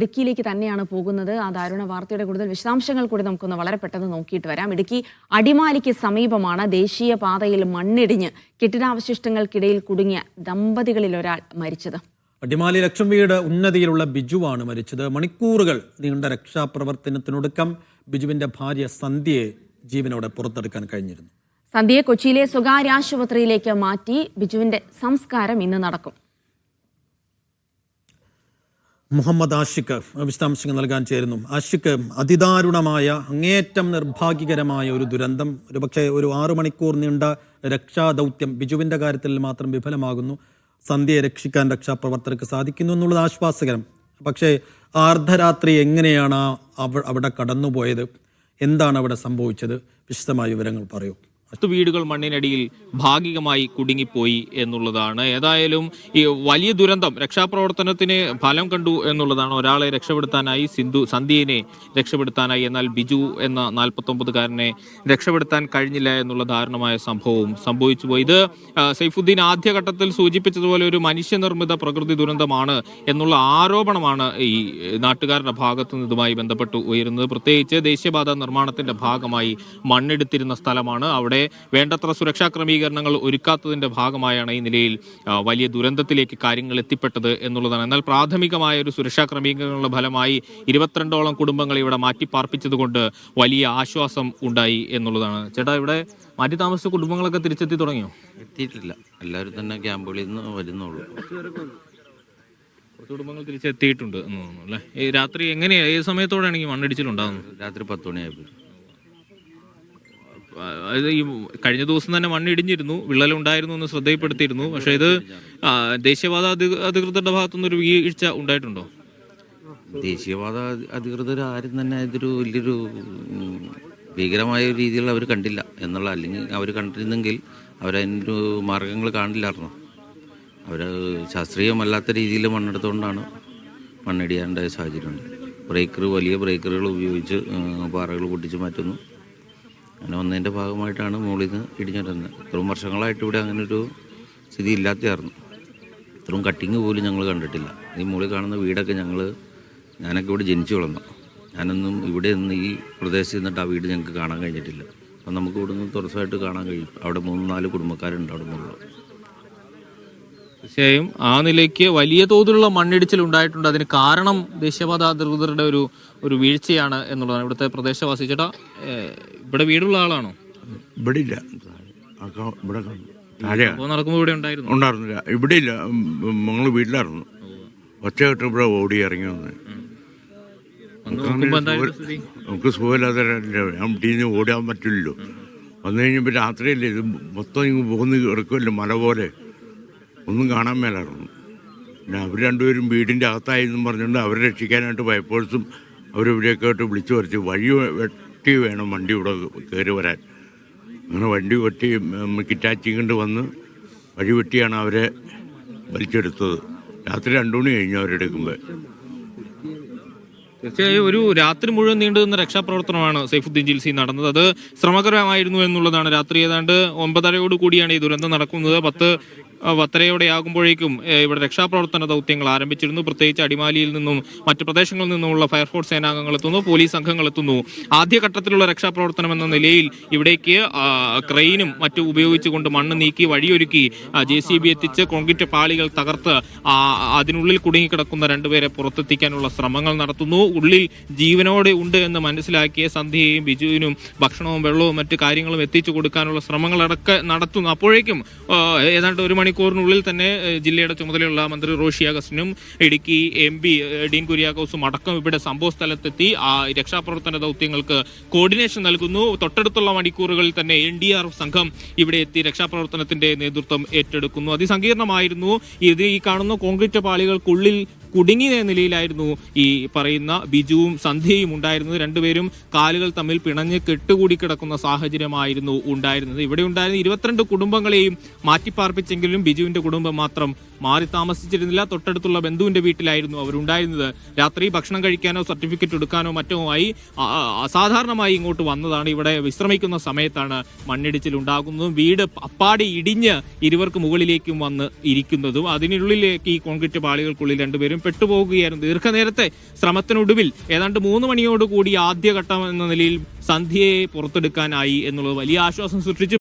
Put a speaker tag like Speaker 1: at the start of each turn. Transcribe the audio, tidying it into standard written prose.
Speaker 1: ഇടുക്കിയിലേക്ക് തന്നെയാണ് പോകുന്നത്. ആ ദാരുണ വാർത്തയുടെ കൂടുതൽ വിശദാംശങ്ങൾ കൂടി നമുക്കൊന്ന് വളരെ പെട്ടെന്ന് നോക്കിയിട്ട് വരാം. ഇടുക്കി അടിമാലിക്ക് സമീപമാണ് ദേശീയപാതയിൽ മണ്ണിടിഞ്ഞ് കെട്ടിടാവശിഷ്ടങ്ങൾക്കിടയിൽ കുടുങ്ങിയ ദമ്പതികളിൽ ഒരാൾ മരിച്ചത്.
Speaker 2: അടിമാലി ലക്ഷം വീട് ഉന്നതിയിലുള്ള ബിജുവാണ് മരിച്ചത്. മണിക്കൂറുകൾ നീണ്ട രക്ഷാപ്രവർത്തനത്തിനൊടുക്കം ബിജുവിന്റെ ഭാര്യ സന്ധ്യയെ ജീവനോടെ പുറത്തെടുക്കാൻ കഴിഞ്ഞിരുന്നു.
Speaker 1: സന്ധ്യയെ കൊച്ചിയിലെ സ്വകാര്യ ആശുപത്രിയിലേക്ക് മാറ്റി. ബിജുവിന്റെ സംസ്കാരം ഇന്ന് നടക്കും.
Speaker 2: മുഹമ്മദ് ആഷിഖ് വിശദാംശങ്ങൾ നൽകാൻ ചേരുന്നു. ആഷിഖ്, അതിദാരുണമായ അങ്ങേയറ്റം നിർഭാഗ്യകരമായ ഒരു ദുരന്തം, ഒരുപക്ഷെ ഒരു 6 മണിക്കൂർ നീണ്ട രക്ഷാദൗത്യം ബിജുവിൻ്റെ കാര്യത്തിൽ മാത്രം വിഫലമാകുന്നു. സന്ധ്യയെ രക്ഷിക്കാൻ രക്ഷാപ്രവർത്തകർക്ക് സാധിക്കുന്നു എന്നുള്ളത് ആശ്വാസകരം. പക്ഷേ അർദ്ധരാത്രി എങ്ങനെയാണ് അവിടെ കടന്നുപോയത്? എന്താണ് അവിടെ സംഭവിച്ചത്? വിശദമായ വിവരങ്ങൾ പറയൂ.
Speaker 3: 10 വീടുകൾ മണ്ണിനടിയിൽ ഭാഗികമായി കുടുങ്ങിപ്പോയി എന്നുള്ളതാണ്. ഏതായാലും ഈ വലിയ ദുരന്തം രക്ഷാപ്രവർത്തനത്തിന് ഫലം കണ്ടു എന്നുള്ളതാണ്. ഒരാളെ രക്ഷപ്പെടുത്താനായി, സന്ധ്യയെ രക്ഷപ്പെടുത്താനായി. എന്നാൽ ബിജു എന്ന 49-കാരനെ രക്ഷപ്പെടുത്താൻ കഴിഞ്ഞില്ല എന്നുള്ള ദാരുണമായ സംഭവവും സംഭവിച്ചു പോയി. ഇത് സൈഫുദ്ദീൻ ആദ്യഘട്ടത്തിൽ സൂചിപ്പിച്ചതുപോലെ ഒരു മനുഷ്യനിർമ്മിത പ്രകൃതി ദുരന്തമാണ് എന്നുള്ള ആരോപണമാണ് ഈ നാട്ടുകാരുടെ ഭാഗത്തു നിന്ന് ഇതുമായി ബന്ധപ്പെട്ട് ഉയരുന്നത്. പ്രത്യേകിച്ച് ദേശീയപാത നിർമ്മാണത്തിന്റെ ഭാഗമായി മണ്ണെടുത്തിരുന്ന സ്ഥലമാണ്. അവിടെ വേണ്ടത്ര സുരക്ഷാ ക്രമീകരണങ്ങൾ ഒരുക്കാത്തതിന്റെ ഭാഗമായാണ് ഈ നിലയിൽ വലിയ ദുരന്തത്തിലേക്ക് കാര്യങ്ങൾ എത്തിപ്പെട്ടത് എന്നുള്ളതാണ്. എന്നാൽ പ്രാഥമികമായ ഒരു സുരക്ഷാ ക്രമീകരണങ്ങളുടെ ഫലമായി 22ഓളം കുടുംബങ്ങളെ ഇവിടെ മാറ്റിപ്പാർപ്പിച്ചതുകൊണ്ട് വലിയ ആശ്വാസം ഉണ്ടായി എന്നുള്ളതാണ്. ചേട്ടാ, ഇവിടെ മാറ്റി താമസിച്ച കുടുംബങ്ങളൊക്കെ തിരിച്ചെത്തി തുടങ്ങിയോ?
Speaker 4: എത്തിയിട്ടില്ല. എല്ലാവരും തന്നെ ക്യാമ്പുകളിൽ നിന്ന് വരുന്നുള്ളൂ.
Speaker 3: കുടുംബങ്ങൾ തിരിച്ചെത്തിയിട്ടുണ്ട് എന്ന് തോന്നുന്നു അല്ലേ? ഈ രാത്രി എങ്ങനെയാ, ഏത് സമയത്തോടെയാണ് ഈ മണ്ണിടിച്ചിലുണ്ടാകുന്നത്?
Speaker 4: രാത്രി 10 മണിയായപ്പോൾ.
Speaker 3: ഈ കഴിഞ്ഞ ദിവസം തന്നെ മണ്ണിടിഞ്ഞിരുന്നു, വിള്ളലുണ്ടായിരുന്നു എന്ന് ശ്രദ്ധയിൽപ്പെടുത്തിയിരുന്നു. പക്ഷേ ഇത് ദേശീയപാത അധികൃതരുടെ ഭാഗത്തുനിന്ന് ഒരു വീഴ്ച ഉണ്ടായിട്ടുണ്ടോ?
Speaker 4: ദേശീയപാത അധികൃതർ ആരും തന്നെ ഇതൊരു വലിയൊരു ഭീകരമായ രീതിയിൽ അവർ കണ്ടില്ല എന്നുള്ള, അല്ലെങ്കിൽ അവർ കണ്ടിരുന്നെങ്കിൽ അവരതിൻ്റെ മാർഗങ്ങൾ കാണില്ലായിരുന്നു. അവർ ശാസ്ത്രീയമല്ലാത്ത രീതിയിൽ മണ്ണെടുത്തുകൊണ്ടാണ് മണ്ണിടിയാണ്ട സാഹചര്യമുണ്ട്. വലിയ ബ്രേക്കറുകൾ ഉപയോഗിച്ച് പാറകൾ പൊട്ടിച്ച് മാറ്റുന്നു. അങ്ങനെ വന്നതിൻ്റെ ഭാഗമായിട്ടാണ് മുകളിൽ നിന്ന് ഇടിഞ്ഞിരുന്നത്. ഇത്രയും വർഷങ്ങളായിട്ട് ഇവിടെ അങ്ങനൊരു സ്ഥിതി ഇല്ലാത്തതായിരുന്നു. ഇത്രയും കട്ടിങ് പോലും ഞങ്ങൾ കണ്ടിട്ടില്ല. ഈ മുകളിൽ കാണുന്ന വീടൊക്കെ ഞാനൊക്കെ ഇവിടെ ജനിച്ചു വളർന്നു. ഞാനൊന്നും ഇവിടെ നിന്ന് ഈ പ്രദേശത്ത് നിന്നിട്ട് ആ വീട് ഞങ്ങൾക്ക് കാണാൻ കഴിഞ്ഞിട്ടില്ല. അപ്പം നമുക്ക് ഇവിടെ നിന്ന് തുറസായിട്ട് കാണാൻ കഴിയും. അവിടെ 3-4 കുടുംബക്കാരുണ്ട് അവിടെ നിന്നുള്ളത്.
Speaker 3: തീർച്ചയായും ആ നിലയ്ക്ക് വലിയ തോതിലുള്ള മണ്ണിടിച്ചിൽ ഉണ്ടായിട്ടുണ്ട്. അതിന് കാരണം ദേശീയപാത അധികൃതരുടെ ഒരു വീഴ്ചയാണ് എന്നുള്ളതാണ്. ഇവിടുത്തെ പ്രദേശവാസി. ചേട്ടാ, ഇവിടെ വീടുള്ള ആളാണോ?
Speaker 5: ഇവിടെ ഇല്ല, ഇവിടെ
Speaker 3: നടക്കുമ്പോൾ ഇവിടെ
Speaker 5: ഉണ്ടായിരുന്നില്ല. ഇവിടെ ഇല്ല, ഞങ്ങൾ വീട്ടിലായിരുന്നു. ഒറ്റയായിട്ട് ഇവിടെ ഓടി ഇറങ്ങി വന്ന് നമുക്ക് സുഖമില്ലാതെ ഞാൻ ടീന്ന് ഓടാൻ പറ്റില്ലല്ലോ. വന്നു കഴിഞ്ഞപ്പോൾ രാത്രിയല്ലേ ഇത് മൊത്തം ഇങ്ങ് പോകുന്ന കിടക്കുമല്ലോ, മല പോലെ. ഒന്നും കാണാൻ മേലായിരുന്നു. പിന്നെ അവർ രണ്ടുപേരും വീടിൻ്റെ അകത്തായെന്നും പറഞ്ഞുകൊണ്ട് അവരെ രക്ഷിക്കാനായിട്ട് പലപ്പോഴും അവരിവിടെയൊക്കെ ആയിട്ട് വിളിച്ചു വരച്ച് വഴി വെട്ടി വേണം വണ്ടി ഇവിടെ കയറി വരാൻ. അങ്ങനെ വണ്ടി വെട്ടി കിറ്റാച്ചിങ് കൊണ്ട് വന്ന് വഴി വെട്ടിയാണ് അവരെ വലിച്ചെടുത്തത്. രാത്രി 2 മണി കഴിഞ്ഞു അവരെടുക്കുമ്പോൾ.
Speaker 3: തീർച്ചയായും ഒരു രാത്രി മുഴുവൻ നീണ്ടുനിന്ന രക്ഷാപ്രവർത്തനമാണ് സൈഫുദ്ദീൻ ജിൽസി നടന്നത്. അത് ശ്രമകരമായിരുന്നു എന്നുള്ളതാണ്. രാത്രി ഏതാണ്ട് 9:30 കൂടിയാണ് ഈ ദുരന്തം നടക്കുന്നത്. 10:30 ആകുമ്പോഴേക്കും ഇവിടെ രക്ഷാപ്രവർത്തന ദൗത്യങ്ങൾ ആരംഭിച്ചിരുന്നു. പ്രത്യേകിച്ച് അടിമാലിയിൽ നിന്നും മറ്റു പ്രദേശങ്ങളിൽ നിന്നുമുള്ള ഫയർഫോഴ്സ് സേനാംഗങ്ങൾ എത്തുന്നു, പോലീസ് സംഘങ്ങൾ എത്തുന്നു. ആദ്യഘട്ടത്തിലുള്ള രക്ഷാപ്രവർത്തനം എന്ന നിലയിൽ ഇവിടേക്ക് ക്രെയിനും മറ്റും ഉപയോഗിച്ചുകൊണ്ട് മണ്ണ് നീക്കി വഴിയൊരുക്കി JCB എത്തിച്ച് കോൺക്രീറ്റ് പാളികൾ തകർത്ത് അതിനുള്ളിൽ കുടുങ്ങിക്കിടക്കുന്ന 2 പേരെ പുറത്തെത്തിക്കാനുള്ള ശ്രമങ്ങൾ നടത്തുന്നു. ഉള്ളിൽ ജീവനോടെ ഉണ്ട് എന്ന് മനസ്സിലാക്കിയ സന്ധ്യയെയും ബിജുവിനും ഭക്ഷണവും വെള്ളവും മറ്റു കാര്യങ്ങളും എത്തിച്ചു കൊടുക്കാനുള്ള ശ്രമങ്ങളടക്കം നടത്തുന്നു. അപ്പോഴേക്കും ഏതാണ്ട് 1 മണിക്കൂറിനുള്ളിൽ തന്നെ ജില്ലയുടെ ചുമതലയുള്ള മന്ത്രി റോഷി അഗസ്റ്റിനും ഇടുക്കി MP ഡീൻ കുര്യാക്കോസും അടക്കം ഇവിടെ സംഭവ സ്ഥലത്തെത്തി രക്ഷാപ്രവർത്തന ദൗത്യങ്ങൾക്ക് കോർഡിനേഷൻ നൽകുന്നു. തൊട്ടടുത്തുള്ള മണിക്കൂറുകളിൽ തന്നെ NDRF സംഘം ഇവിടെ എത്തി രക്ഷാപ്രവർത്തനത്തിന്റെ നേതൃത്വം ഏറ്റെടുക്കുന്നു. അതിസങ്കീർണമായിരുന്നു. ഈ കാണുന്ന കോൺക്രീറ്റ് പാളികൾക്കുള്ളിൽ കുടുങ്ങിയ നിലയിലായിരുന്നു ഈ പറയുന്ന ബിജുവും സന്ധ്യയും ഉണ്ടായിരുന്നത്. 2 പേരും കാലുകൾ തമ്മിൽ പിണഞ്ഞ് കെട്ടുകൂടി കിടക്കുന്ന സാഹചര്യമായിരുന്നു ഉണ്ടായിരുന്നത്. ഇവിടെ ഉണ്ടായിരുന്ന 22 കുടുംബങ്ങളെയും മാറ്റിപ്പാർപ്പിച്ചെങ്കിലും വീട്ടിലും ബിജുവിന്റെ കുടുംബം മാത്രം മാറി താമസിച്ചിരുന്നില്ല. തൊട്ടടുത്തുള്ള ബന്ധുവിന്റെ വീട്ടിലായിരുന്നു അവരുണ്ടായിരുന്നത്. രാത്രി ഭക്ഷണം കഴിക്കാനോ സർട്ടിഫിക്കറ്റ് എടുക്കാനോ മറ്റോ ആയി അസാധാരണമായി ഇങ്ങോട്ട് വന്നതാണ്. ഇവിടെ വിശ്രമിക്കുന്ന സമയത്താണ് മണ്ണിടിച്ചിൽ ഉണ്ടാകുന്നതും വീട് അപ്പാടി ഇടിഞ്ഞ് ഇരുവർക്ക് മുകളിലേക്കും വന്ന് ഇരിക്കുന്നതും. അതിനുള്ളിലേക്ക് ഈ കോൺക്രീറ്റ് പാളികൾക്കുള്ളിൽ രണ്ടുപേരും പെട്ടുപോകുകയായിരുന്നു. ദീർഘനേരത്തെ ശ്രമത്തിനൊടുവിൽ ഏതാണ്ട് 3 മണിയോടുകൂടി ആദ്യഘട്ടം എന്ന നിലയിൽ സന്ധ്യയെ പുറത്തെടുക്കാനായി എന്നുള്ളത് വലിയ ആശ്വാസം സൃഷ്ടിച്ചു.